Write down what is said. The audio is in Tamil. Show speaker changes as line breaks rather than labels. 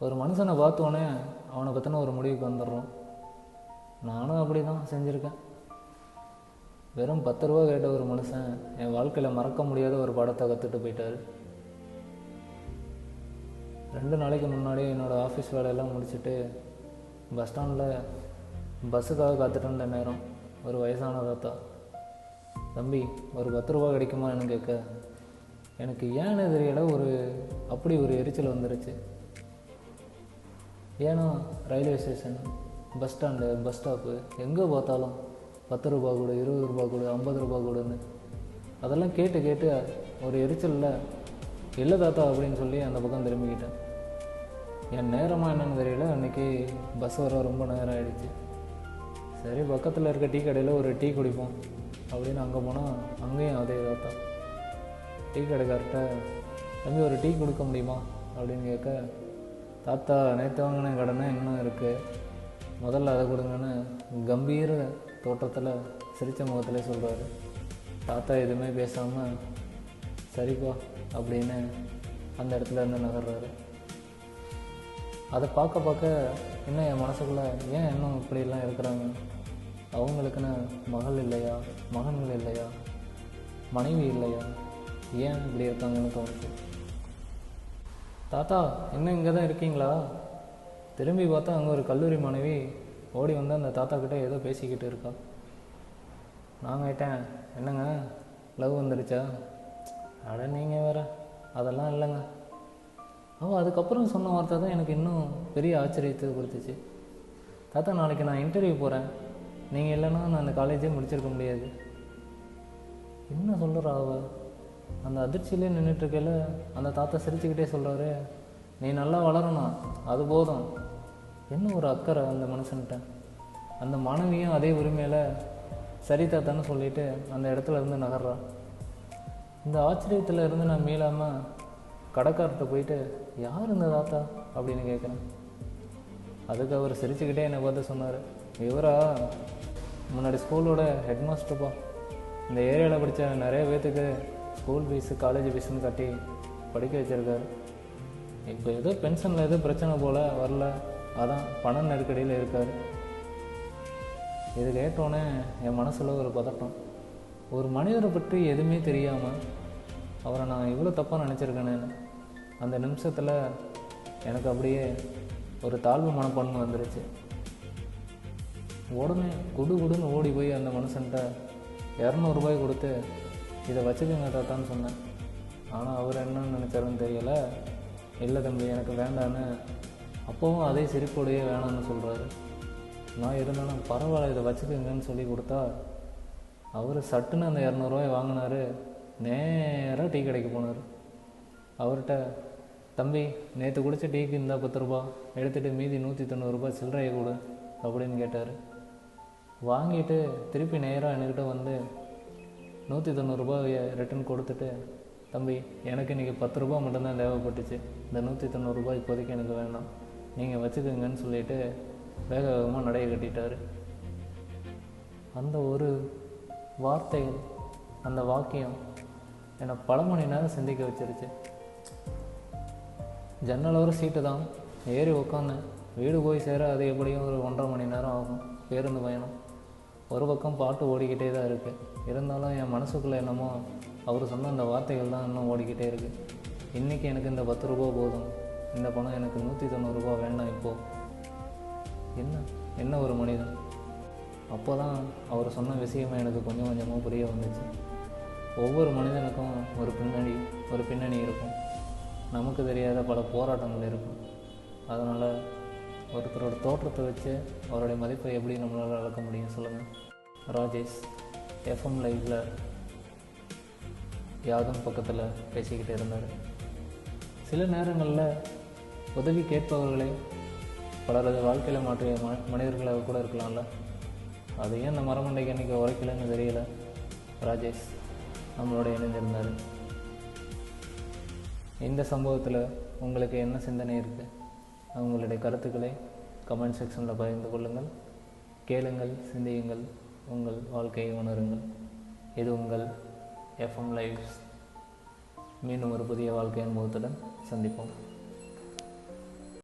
ஒரு மனுஷனை பார்த்தோன்னே அவனை பற்றின ஒரு முடிவுக்கு வந்துடுறோம். நானும் அப்படி தான் செஞ்சுருக்கேன். வெறும் 10 ரூபா கேட்ட ஒரு மனுஷன் என் வாழ்க்கையில் மறக்க முடியாத ஒரு பாடத்தை கற்றுட்டு போயிட்டார். 2 நாளைக்கு முன்னாடி என்னோடய ஆஃபீஸ் வேலையெல்லாம் முடிச்சுட்டு பஸ் ஸ்டாண்டில் பஸ்ஸுக்காக காத்துட்டு இருந்த நேரம் ஒரு வயசான தாத்தா, தம்பி ஒரு 10 ரூபா கிடைக்குமான்னு கேட்க எனக்கு ஏன்னு தெரியல, அப்படி ஒரு எரிச்சல் வந்துருச்சு. ஏன்னா railway station, bus stand, bus stop எங்கே பார்த்தாலும் 10 ரூபா கொடு, 20 ரூபா கொடு, 50 ரூபா கொடுன்னு அதெல்லாம் கேட்டு ஒரு எரிச்சலில் இல்லை தாத்தா அப்படின்னு சொல்லி அந்த பக்கம் திரும்பிக்கிட்டேன். என் நேரமாக என்னென்னு தெரியல, அன்றைக்கி பஸ் வர ரொம்ப நேரம் ஆகிடுச்சு. சரி பக்கத்தில் இருக்க டீ கடையில் ஒரு டீ குடிப்போம் அப்படின்னு அங்கே போனால் அங்கேயும் அதே தாத்தா. டீ கடைக்கார்ட்ட தம்பி ஒரு டீ கொடுக்க முடியுமா அப்படின்னு கேட்க, தாத்தா நேற்று வாங்கின கடனை இன்னும் இருக்குது, முதல்ல அதை கொடுங்கன்னு கம்பீர தோற்றத்தில் சிரித்த முகத்திலே சொல்கிறாரு. தாத்தா எதுவுமே பேசாமல் சரிப்பா அப்படின்னு அந்த இடத்துல இருந்து நகர்றாரு. அதை பார்க்க இன்னும் என் மனசுக்குள்ளே ஏன் இன்னும் இப்படிலாம் இருக்கிறாங்க, அவங்களுக்குன்னு மகள் இல்லையா, மகன்கள் இல்லையா, மனைவி இல்லையா, ஏன் இப்படி இருக்காங்கன்னு தோணுச்சு. தாத்தா இன்னும் இங்கே தான் இருக்கீங்களா? திரும்பி பார்த்தா அங்கே ஒரு கல்லூரி மாணவி ஓடி வந்து அந்த தாத்தா கிட்டே ஏதோ பேசிக்கிட்டு இருக்கா. நான் கேட்டேன், என்னங்க லவ் வந்துடுச்சா? அட நீங்கள் வேற, அதெல்லாம் இல்லைங்க. அவள் அதுக்கப்புறம் சொன்ன வார்த்தை தான் எனக்கு இன்னும் பெரிய ஆச்சரியத்தை கொடுத்துச்சு. தாத்தா நாளைக்கு நான் இன்டர்வியூ போகிறேன், நீங்கள் இல்லைன்னா நான் அந்த காலேஜே முடிச்சிருக்க முடியாது. என்ன சொல்கிறா அவள்? அந்த அதிர்ச்சியிலே நின்றுட்டுருக்கையில் அந்த தாத்தா சிரிச்சுக்கிட்டே சொல்கிறாரு, நீ நல்லா வளரணும், அது போதும். என்ன ஒரு அக்கறை அந்த மனுஷன்கிட்ட. அந்த மாணவியும் அதே உரிமையில் சரி தாத்தான்னு சொல்லிவிட்டு அந்த இடத்துல இருந்து நகர்றான். இந்த ஆச்சரியத்தில் இருந்து நான் மீளாமல் கடைக்கார்ட்ட போயிட்டு, யார் இந்த தாத்தா அப்படின்னு கேட்குறேன். அதுக்கு அவர் சிரிச்சுக்கிட்டே என்னை பார்த்து சொன்னார், இவரா முன்னாடி ஸ்கூலோட ஹெட் மாஸ்டர்ப்பா. இந்த ஏரியாவில் படித்த நிறைய பேர்த்துக்கு ஸ்கூல் ஃபீஸு காலேஜ் ஃபீஸுன்னு கட்டி படிக்க வச்சுருக்காரு. இப்போ ஏதோ பென்ஷனில் ஏதோ பிரச்சனை போல் வரல, அதான் பண நெருக்கடியில் இருக்கார். இது கேட்டோன்னே என் மனசில் ஒரு பதட்டம். ஒரு மனிதரை பற்றி எதுவுமே தெரியாமல் அவரை நான் இவ்வளோ தப்பாக நினச்சிருக்கேன்னு அந்த நிமிஷத்தில் எனக்கு அப்படியே ஒரு தாழ்வு மனப்பான்மை வந்துருச்சு. உடனே குடுன்னு ஓடி போய் அந்த மனுஷன்ட்ட 200 ரூபாய் கொடுத்து இதை வச்சுக்கோங்க தாத்தான்னு சொன்னேன். ஆனால் அவர் என்னன்னு நினச்சாருன்னு தெரியலை. இல்லை தம்பி எனக்கு வேண்டான்னு அப்போவும் அதே சிரிப்போடையே வேணான்னு சொல்கிறாரு. நான் இருந்தாலும் பரவாயில்ல இதை வச்சுக்கோங்கன்னு சொல்லி கொடுத்தா அவர் சட்டுன்னு அந்த 200 ரூபாய் வாங்கினார். நேராக டீ கடைக்கு போனார். அவர்கிட்ட, தம்பி நேற்று குடித்த டீக்கு இருந்தால் 10 ரூபா எடுத்துகிட்டு மீதி 190 ரூபாய் சில்லறையை கொடு அப்படின்னு கேட்டார். வாங்கிட்டு திருப்பி நேராக என்கிட்ட வந்து 190 ரூபாயை ரிட்டன் கொடுத்துட்டு, தம்பி எனக்கு இன்றைக்கி 10 ரூபா மட்டும்தான் தேவைப்பட்டுச்சு, இந்த 190 ரூபாய் இப்போதைக்கு எனக்கு வேண்டாம், நீங்கள் வச்சுக்கோங்கன்னு சொல்லிவிட்டு வேக வேகமாக நடைய கட்டிட்டார். அந்த ஒரு வார்த்தைகள், அந்த வாக்கியம் என்னை பல மணி நேரம் சிந்திக்க வச்சிருச்சு. ஜன்னலோர சீட்டு தான், ஏறி உட்காந்தேன். வீடு போய் சேர அது எப்படியும் ஒரு 1.5 மணி நேரம் ஆகும் பேருந்து பயணம். ஒரு பக்கம் பாட்டு ஓடிக்கிட்டே தான் இருக்குது. இருந்தாலும் என் மனசுக்குள்ளே என்னமோ அவர் சொன்ன அந்த வார்த்தைகள் தான் இன்னும் ஓடிக்கிட்டே இருக்குது. இன்றைக்கி எனக்கு இந்த 10 ரூபா போதும், இந்த பணம் எனக்கு 190 ரூபா வேண்டாம். இப்போது என்ன ஒரு மனிதன். அப்போ தான் அவர் சொன்ன விஷயமே எனக்கு கொஞ்சம் கொஞ்சமாக புரிய வந்துச்சு. ஒவ்வொரு மனிதனுக்கும் ஒரு பின்னணி இருக்கும். நமக்கு தெரியாத பல போராட்டங்கள் இருக்கும். அதனால் ஒருத்தரோட தோற்றத்தை வச்சு அவருடைய மதிப்பை எப்படி நம்மளால் அளக்க முடியும் சொல்லுங்கள். ராஜேஷ் எஃப்எம் லைவில் யாதும் பக்கத்தில் பேசிக்கிட்டு இருந்தார். சில நேரங்களில் உதவி கேட்பவர்களே பலரது வாழ்க்கையில் மாற்றிய மனிதர்களாக கூட இருக்கலாம்ல. அது ஏன் இந்த மரமண்டைக்கு அன்றைக்கி உரைக்கலன்னு தெரியல. ராஜேஷ் நம்மளோட இணைந்திருந்தார். இந்த சம்பவத்தில் உங்களுக்கு என்ன சிந்தனை இருக்குது? உங்களுடைய கருத்துக்களை கமெண்ட் செக்ஷனில் பகிர்ந்து கொள்ளுங்கள். கேளுங்கள், சிந்தியுங்கள், உங்கள் வாழ்க்கையை உணருங்கள். இது உங்கள் எஃப்எம் லைவ்ஸ். மீண்டும் ஒரு புதிய வாழ்க்கை அனுபவத்துடன் சந்திப்போம்.